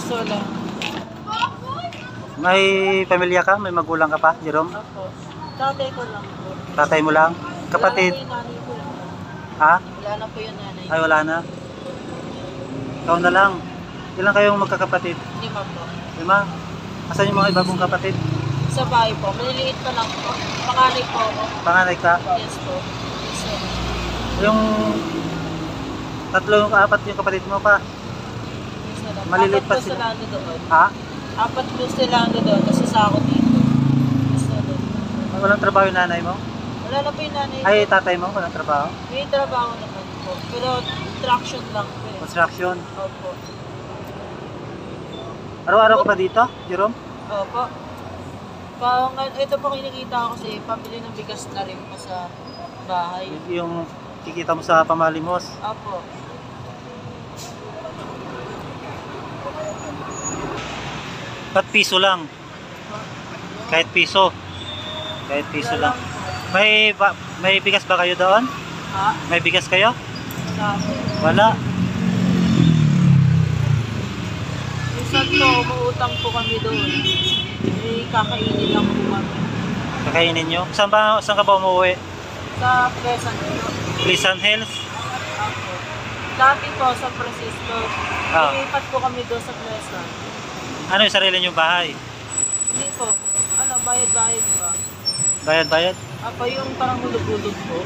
Piso lang. May pamilya ka? May magulang ka pa, Jerome? Opo. Tatay ko lang po. Tatay mo lang? Kapatid? Wala na po yung nanay ko. Ha? Wala na po yung nanay. Ay, wala na. Ikaw na lang. Ilan kayong magkakapatid? 5 po. 5? Asan yung mga iba mong kapatid? Sa bahay po. Maliliit pa lang po. Panganay po ako. Panganay ka? Yes po. Piso. Yung 3 o 4 yung kapatid mo pa? Piso lang. Maliliit pa 4 po sila. sila ano doon. Ha? 4 po sila ano doon. Kasi sa ako dito. Piso doon. Walang trabaho yung nanay mo? Wala na po yung nanay ko. Ay, tatay mo, walang trabaho? May trabaho naman po. Pero traction lang po. Construction. Opo. Araw-araw ka pa dito, Jerome? Opo. Ito po kinikita ko kasi pabili ng bigas na rin po sa bahay. Yung kikita mo sa pamalimos. Opo. Ba't piso lang? Kahit piso. Kahit piso lang. May bigas ba kayo doon? Ha? May bigas kayo? Wala. Wala. Minsan po, umuutang po kami doon. Kakainin lang po kami. Kakainin nyo? Saan ka ba umuwi? Sa Quezon po. Pleasant Hills? Opo. Dati po sa Francisco. Ah. Ilipat po kami doon sa Quezon. Ano yung sarili nyong bahay? Hindi po. Bayad-bayad pa. Bayad-bayad? Ako yung parang hulog-hulog po.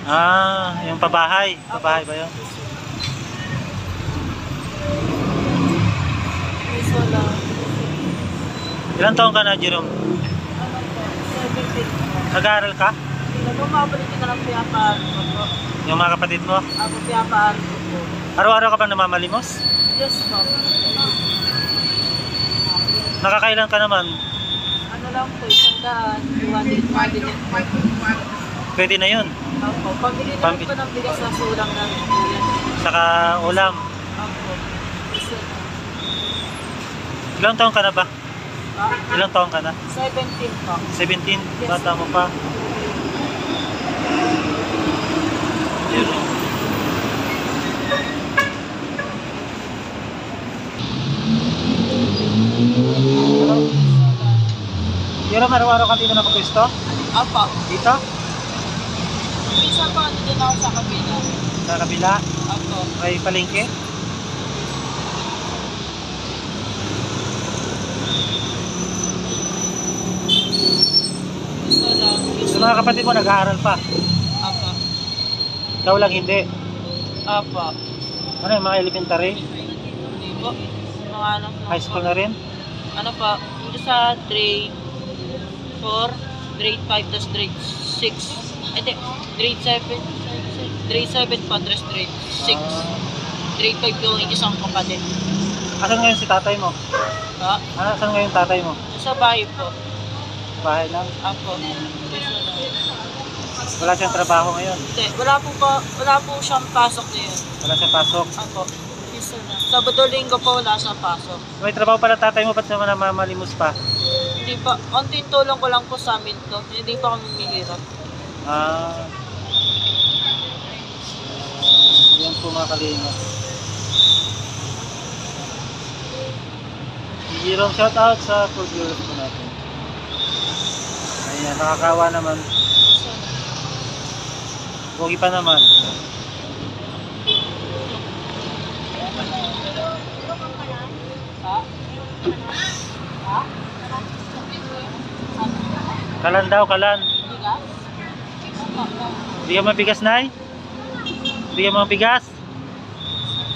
Ah, yung pabahay. Pabahay ba yun? Piso lang. Ilang taon ka na, Jerome? Ano po? 17. Nag-aaral ka? Nagmamabalik ko na lang piyapaan ko po. Yung mga kapatid mo? Ako piyapaan ko po. Araw-araw ka bang namamalimos? Yes po. Nakakailan ka naman? Ano lang po, 100, 200 yan po. Pwede na yun. Opo, pabili na po ng bigas na sulang namin po yan. Saka ulam. Opo. Piso. Ilang taon ka na ba? Ah, Ilang taon ka na? 17 po. 17? Yes. Bata mo pa. Jerome. Jerome, araw-araw ka dito nakapwesto? Opo. Dito? Minsan po, ano din ako sa kabila. Sa kabila? Opo. May palengke? Piso lang. Sa mga kapatid mo nag-aaral pa? Opo. Ikaw lang hindi? Opo. Ano yung mga elementary? Hindi po. Mga anak lang High school po. na rin? Ano pa, dito sa grade 4, grade 5, tapos grade 6. Hindi, grade 7. Grade 7 pa, tapos grade 6. Grade 5 yung isang kapatid. Asan ngayon si tatay mo? Ha? Asan ngayon tatay mo? Sa bahay po. Bahay lang? Ako. Wala siyang trabaho ngayon? Hindi, wala po siyang pasok ngayon. Wala siyang pasok? Ako. Piso na. Sabado linggo po wala siyang pasok. May trabaho pala tatay mo, ba't naman namamalimos pa? Hindi pa, konting tulong ko lang po sa amin to. Hindi pa kami mahirap. Ah. Yan po mga kalingap. Jerome, shout out sa food viewers po natin. Ayan, nakakawa naman. Pogi pa naman. Ha? Ha? Kalan daw, kalan. Bigas? Bigyan mo bigas, Nay? Bigyan mo bigas?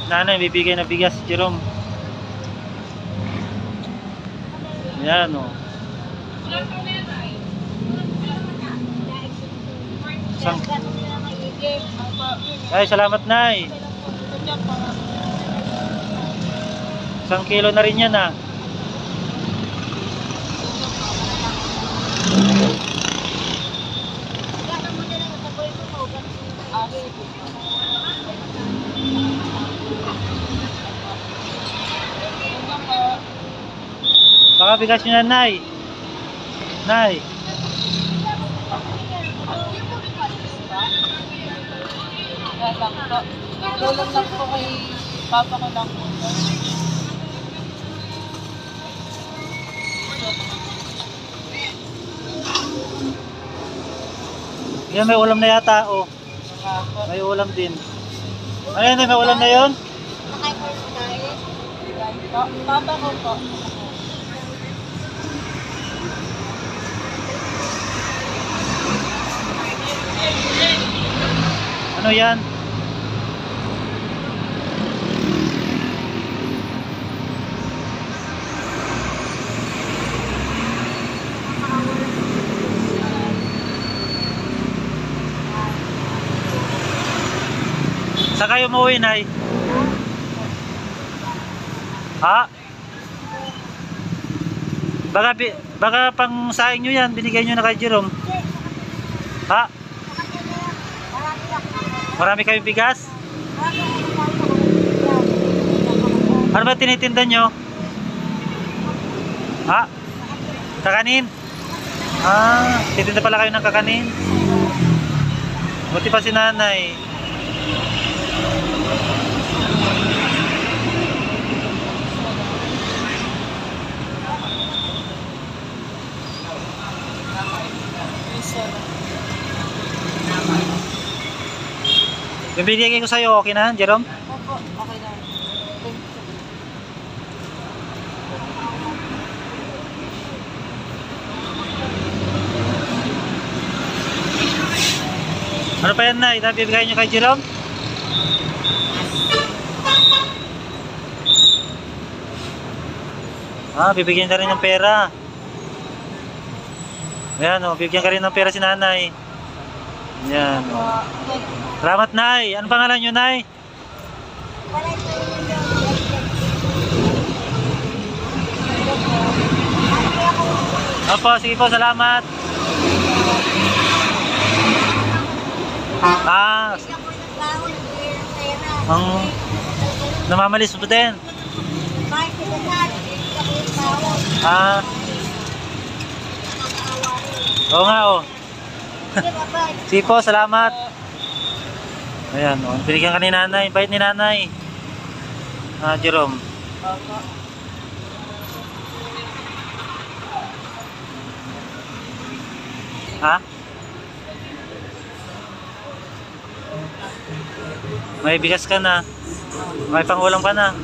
Nanay, bibigay na bigas si Jerome. Yan o. Ay, salamat, Nay. 1 kilo na rin yan ah. Baka bigas nyo na, Nay. Nay. Tulong lang po kay Papa ko lang po. Yan, may ulam na yata. Oh, may ulam din. Ayun, may ulam na yun. Papa ko po. Ano yan? Saan kayo umuwi, Nay? Ha? Baka pang saing nyo yan, binigay nyo na kay Jerome. Ha? Marami kayong bigas? Ano ba tinitinda nyo? Ha? Kakanin? Ah, titinda pala kayo ng kakanin? Buti pa si Nanay. Yung binigay ko sa'yo, okay na, Jerome? Opo, okay na. Ano pa yan, Nay? Bibigay nyo kay Jerome? Ah, bibigyan ka rin ng pera. Ayan, oh, bibigyan ka rin ng pera si Nanay. Ayan, oh. Salamat, Nay. Ano pangalan nyo, Nay? Opo, sige po, salamat. Ah, ang namamalis mo din. Ah, oo nga, oh. Sige po, salamat. Ayan, oh. Binigyan ka ni Nanay. Bait ni Nanay. Ah, Jerome. Opo. Ha? May bigas ka na. May pangulam ka na.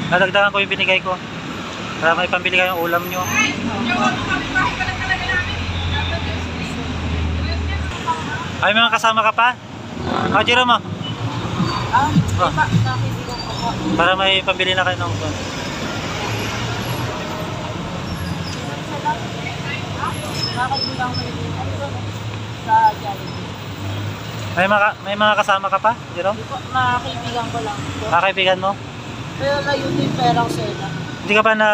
Nadagdagan ko yung binigay ko. Para may pambili kayong ulam nyo. Ay, mga kasama ka pa? Ah, Jerome, oh. Ah, Oh. nakakitigan ko po. Para may pambili na kayo ng ulam. Nakakitigan ko sa Jollibee. May mga kasama ka pa, Jerome? Hindi po, nakakitigan ko lang po. Ah, kaibigan mo? Pero layo din perang sila. Hindi ka pa na...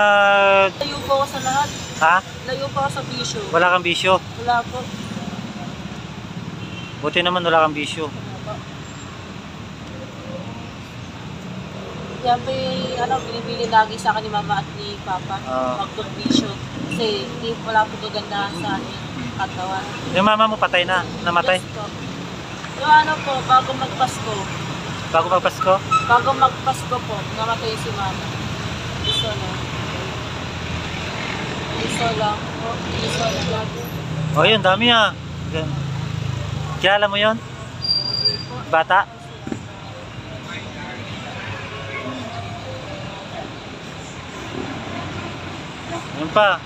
Layo po ako sa lahat. Ha? Layo po ako sa bisyo. Wala kang bisyo? Wala po. Buti naman wala kang bisyo. Wala po. Yan po yung binibili lagi sa akin ni Mama at ni Papa. Mag-bisyo. Kasi wala po gaganda sa akin katawan. Yung mama mo patay na? Namatay? Yes po. Yung po, bago magpasko. Bago magpasko? Bago magpasko po, namatay si Mama. Isa lang. Isa lang po. Isa lang. Oh, yun, dami ah. Kilala mo yun? Bata? Yun pa.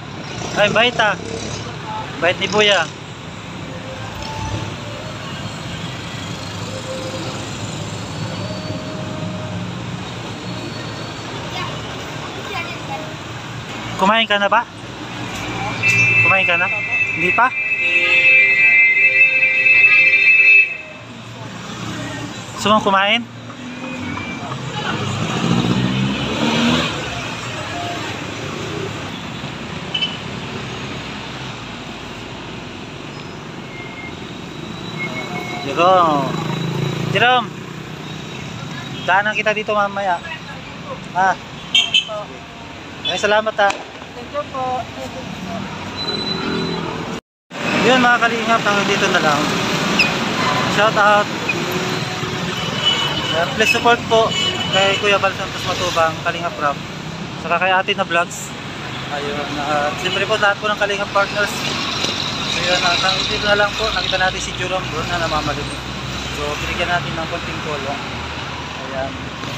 Ay, bait ah. Bait ni Buya. Kumain ka na ba? Kumain ka na? Hindi pa? Gusto mong kumain? Jerome. Jerome. Daanan kita dito mamaya. Ha? Maraming salamat ha. Thank you po. Yun mga kalingap, hanggang dito na lang. Shout out. Please support po kay Kuya Bal Santos Matubang, Kalingap Rap. Saka kay Ate na Vlogs. Ayun. Siyempre po lahat po ng Kalingap Partners. So yun, hanggang dito na lang po. Nakita natin si Jerome doon na namamalimit. So binigyan natin ng konting tulong. Ayan.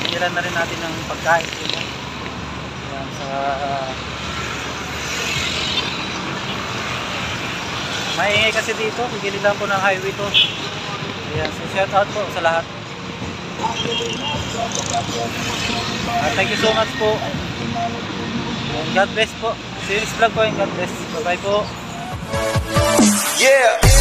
Binigyan na rin natin ng pagkain. Ayan. Sa maingay kasi dito, gilid lang po ng highway to. Ayan, so shout out po sa lahat. Thank you so much po. And God bless po. See you next vlog po and God bless. Bye bye po. Yeah.